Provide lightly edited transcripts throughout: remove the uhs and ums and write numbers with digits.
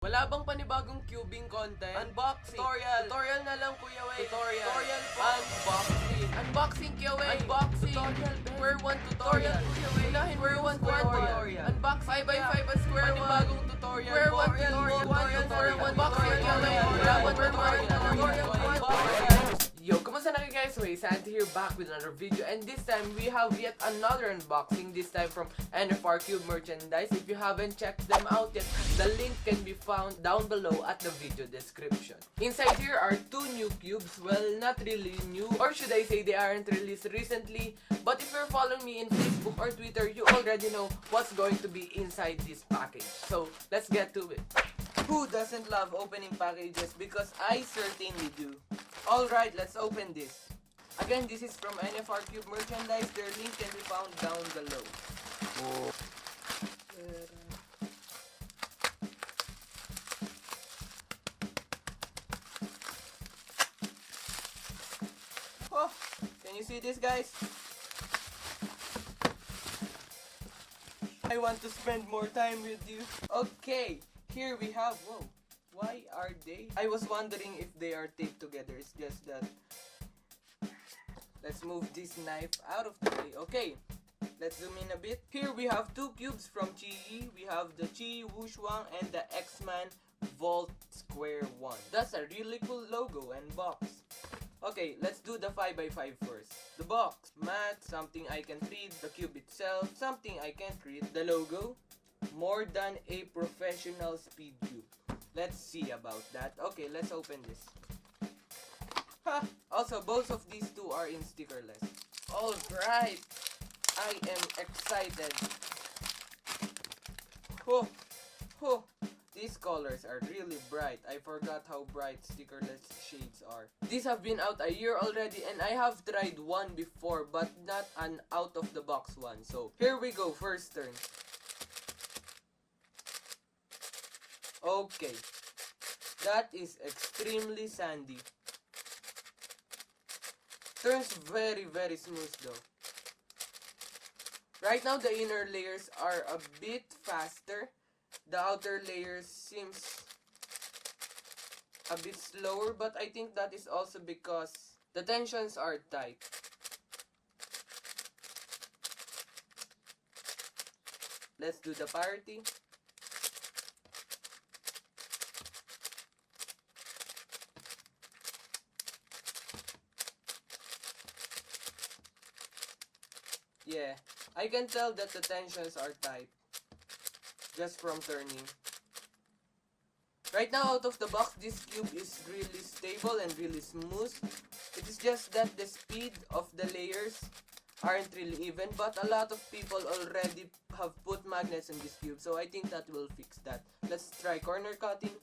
Wala bang panibagong cubing content? Unboxing. Tutorial na lang, Kuya Way. Tutorial po. Unboxing, Kuya Way. Unboxing. Square 1 tutorial, Kuya Way. Square 1 tutorial. Unbox 5x5 at square 1. Panibagong tutorial. Square 1 tutorial. Square 1 unboxing, Kuya Way. Yo, kamusta na kayo guys? Way Santi here, back with another video, and this time we have yet another unboxing, this time from NFR Cube merchandise. If you haven't checked them out yet, the link can be found down below at the video description. Inside here are two new cubes, well, not really new, or should I say they aren't released recently, but if you're following me in Facebook or Twitter, you already know what's going to be inside this package. So, let's get to it. Who doesn't love opening packages? Because I certainly do. Alright, let's open this. Again, this is from NFR Cube merchandise. Their link can be found down below. Oh, can you see this, guys? I want to spend more time with you. Okay, here we have, whoa. Why are they? I was wondering if they are taped together. It's just that. Let's move this knife out of the way. Okay, let's zoom in a bit. Here we have two cubes from Chi. We have the Chi Woowang and the X-Man Vault Square 1. That's a really cool logo and box. Okay, let's do the 5x5 first. The box, matte, something I can read. The cube itself, something I can't read. The logo, more than a professional speed cube. Let's see about that. Okay, let's open this. Ha! Also, both of these two are in stickerless. Alright! I am excited. Oh! Oh! These colors are really bright. I forgot how bright stickerless shades are. These have been out a year already, and I have tried one before, but not an out-of-the-box one. So, here we go. First turn. Okay, that is extremely sandy. Turns very smooth though. Right now the inner layers are a bit faster. The outer layers seems a bit slower, but I think that is also because the tensions are tight. Let's do the parity. Yeah, I can tell that the tensions are tight just from turning. Right now, out of the box, this cube is really stable and really smooth. It is just that the speed of the layers aren't really even, but a lot of people already have put magnets in this cube, so I think that will fix that. Let's try corner cutting.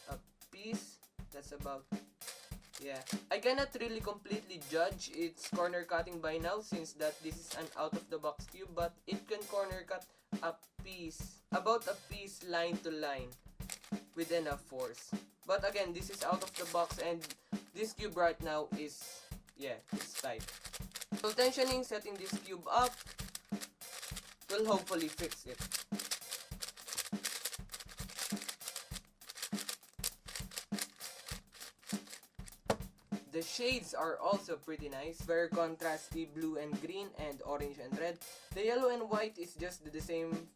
A piece, that's about... Yeah, I cannot really completely judge its corner cutting by now since that this is an out-of-the-box cube, but it can corner cut a piece, about a piece line to line with enough force. But again, this is out of the box and this cube right now is, yeah, it's tight. So tensioning, setting this cube up will hopefully fix it. The shades are also pretty nice, very contrasty, blue and green and orange and red. The yellow and white is just the same.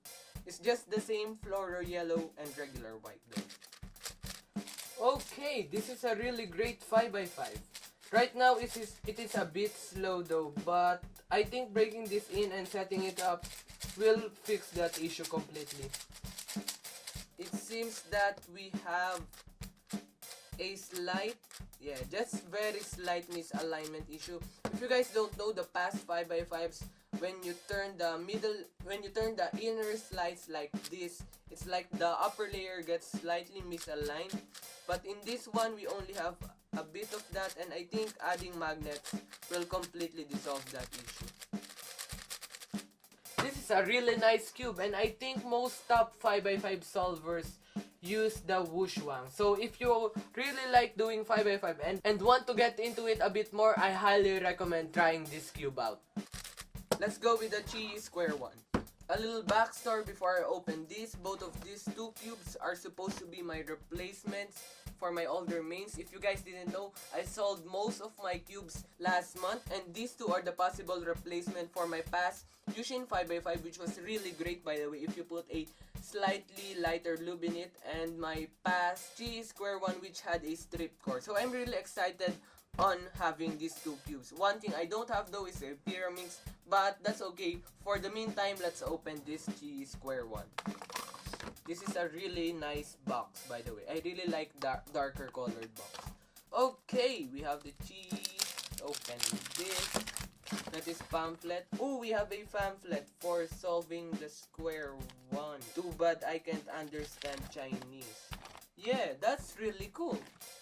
It's just the same floral yellow and regular white though. Okay, this is a really great 5x5. Right now it is a bit slow though, but I think breaking this in and setting it up will fix that issue completely. It seems that we have a slight, yeah, just very slight misalignment issue. If you guys don't know the past 5x5s, when you turn the inner slides like this, it's like the upper layer gets slightly misaligned. But in this one, we only have a bit of that, and I think adding magnets will completely dissolve that issue. This is a really nice cube, and I think most top 5x5 solvers use the Woowang. So if you really like doing 5x5 and want to get into it a bit more, I highly recommend trying this cube out. Let's go with the Chi Square 1. A little backstory before I open this. Both of these two cubes are supposed to be my replacements for my older mains. If you guys didn't know, I sold most of my cubes last month, and these two are the possible replacement for my past Yushin 5x5, which was really great, by the way, if you put a slightly lighter lube in it, and my past G Square 1, which had a stripped core. So I'm really excited on having these two cubes. One thing I don't have though is a Pyramix, but that's okay. For the meantime, let's open this G Square 1. This is a really nice box, by the way. I really like darker colored box. Okay, we have the cheese. Open this. That is pamphlet. Oh, we have a pamphlet for solving the square 1. Too bad I can't understand Chinese. Yeah, that's really cool.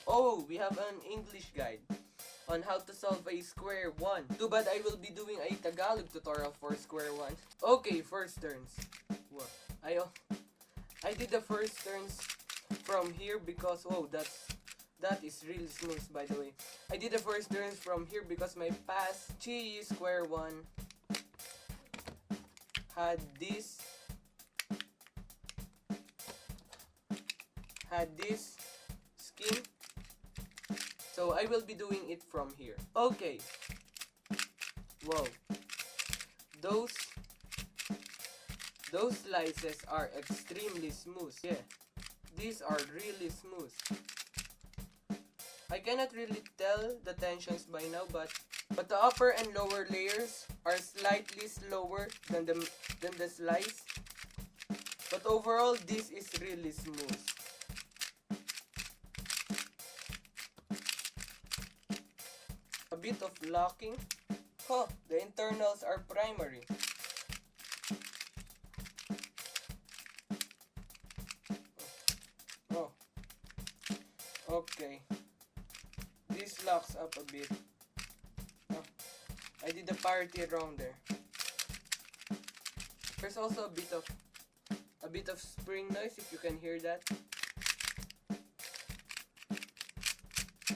Oh, we have an English guide on how to solve a square 1. Too bad I will be doing a Tagalog tutorial for square 1. Okay, first turns. What? I did the first turns from here because, whoa, that is really smooth, by the way. I did the first turns from here because my past Chi Square 1 had this skin. So I will be doing it from here. Okay. Whoa. Those slices are extremely smooth. Yeah. These are really smooth. I cannot really tell the tensions by now, but the upper and lower layers are slightly slower than the slice. But overall, this is really smooth. A bit of locking. Huh, the internals are primary. Oh. Okay. This locks up a bit. Oh, I did the parity wrong there. There's also a bit of spring noise, if you can hear that.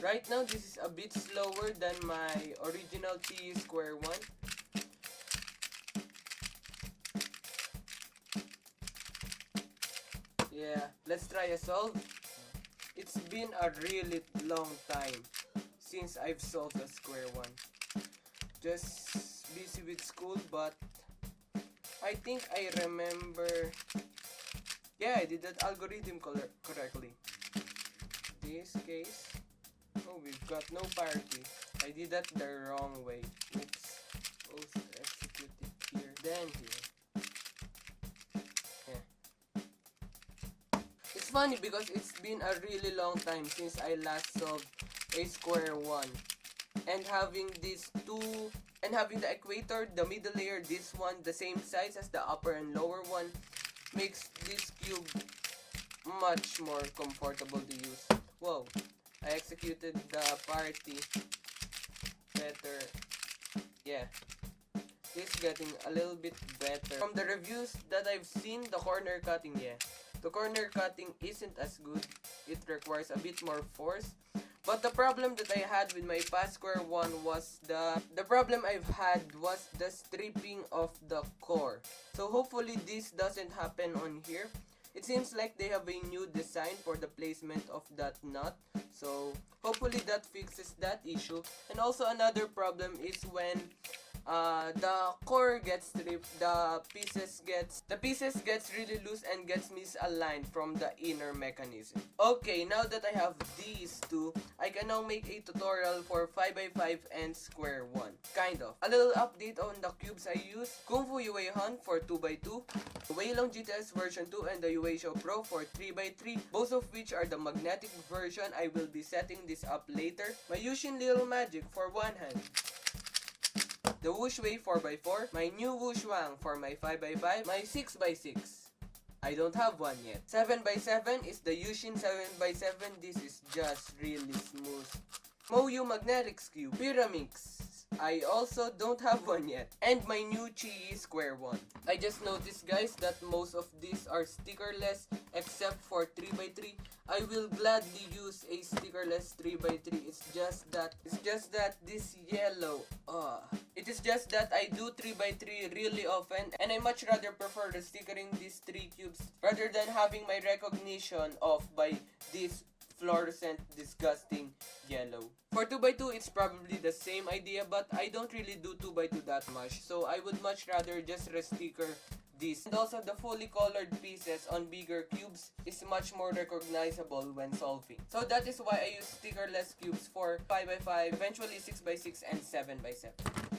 Right now, this is a bit slower than my original T Square 1. Yeah, let's try a solve. It's been a really long time since I've solved a square 1. Just busy with school, but I think I remember. Yeah, I did that algorithm correctly. This case. Oh, we've got no parity. I did that the wrong way. Oops. Supposed to execute it here, then here. Yeah. It's funny because it's been a really long time since I last solved a square 1. And having these two, and having the equator, the middle layer, this one, the same size as the upper and lower one, makes this cube much more comfortable to use. Whoa. I executed the parity better. Yeah. It's getting a little bit better. From the reviews that I've seen, the corner cutting, yeah. The corner cutting isn't as good. It requires a bit more force. But the problem that I had with my past square 1 was the problem I've had was the stripping of the core. So hopefully this doesn't happen on here. It seems like they have a new design for the placement of that nut. So hopefully that fixes that issue. And also another problem is when the core gets stripped, the pieces gets really loose and gets misaligned from the inner mechanism. Okay, now that I have these two, I can now make a tutorial for 5x5 and square 1. Kind of. A little update on the cubes I use. Kung Fu Yue Han for 2x2, Weilong GTS version 2 and the Yue Show Pro for 3x3, both of which are the magnetic version. I will be setting this up later. My Yushin Little Magic for one hand. The Woowang 4x4, my new Woowang for my 5x5, my 6x6. I don't have one yet. 7x7 is the Yushin 7x7. This is just really smooth. Moyu Magnetics Cube, Pyramix, I also don't have one yet. And my new cheesy square one. I just noticed, guys, that most of these are stickerless except for 3x3. I will gladly use a stickerless 3x3. It's just that this yellow, it is just that I do 3x3 really often, and I much rather prefer the stickering these 3 cubes rather than having my recognition off by this fluorescent disgusting yellow. For 2x2, it's probably the same idea, but I don't really do 2x2 that much, so I would much rather just resticker this. And also, the fully colored pieces on bigger cubes is much more recognizable when solving. So that is why I use stickerless cubes for 5x5, eventually 6x6, and 7x7.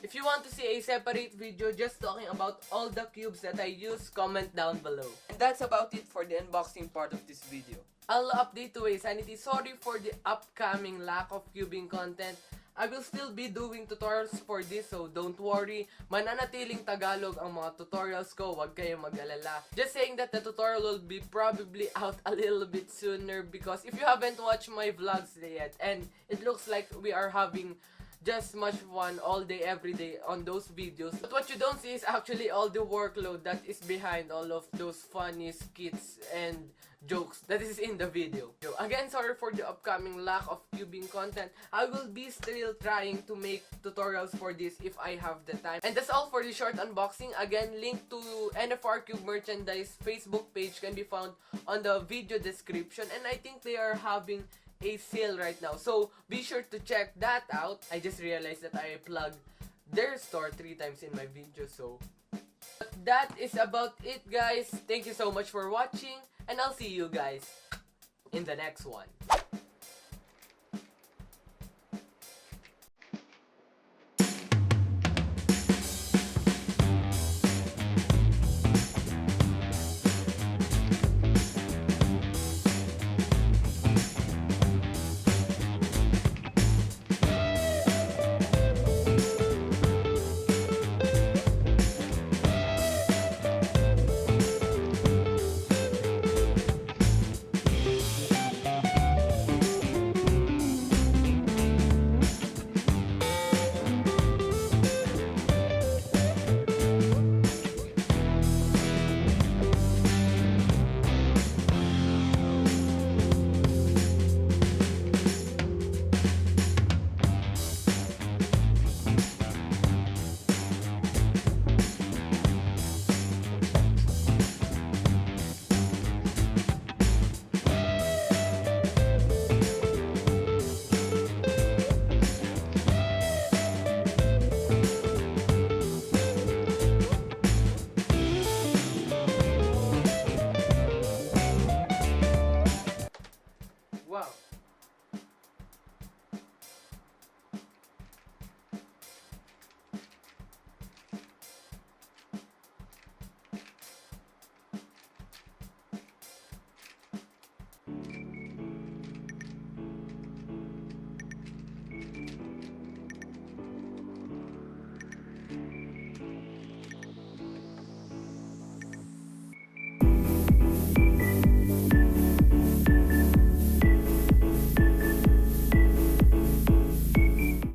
If you want to see a separate video just talking about all the cubes that I use, comment down below. And that's about it for the unboxing part of this video. I'll update to a sanity. Sorry for the upcoming lack of cubing content. I will still be doing tutorials for this, so don't worry. Mananatiling Tagalog ang mga tutorials ko, wag kayong mag-alala. Just saying that the tutorial will be probably out a little bit sooner because if you haven't watched my vlogs yet, and it looks like we are having just much fun all day, every day on those videos. But what you don't see is actually all the workload that is behind all of those funny skits and jokes that is in the video. Again, sorry for the upcoming lack of cubing content. I will be still trying to make tutorials for this if I have the time. And that's all for the short unboxing. Again, link to NFR Cube merchandise Facebook page can be found on the video description. And I think they are having a sale right now, so be sure to check that out. I just realized that I plugged their store 3 times in my video, so but that is about it, guys. Thank you so much for watching, and I'll see you guys in the next one.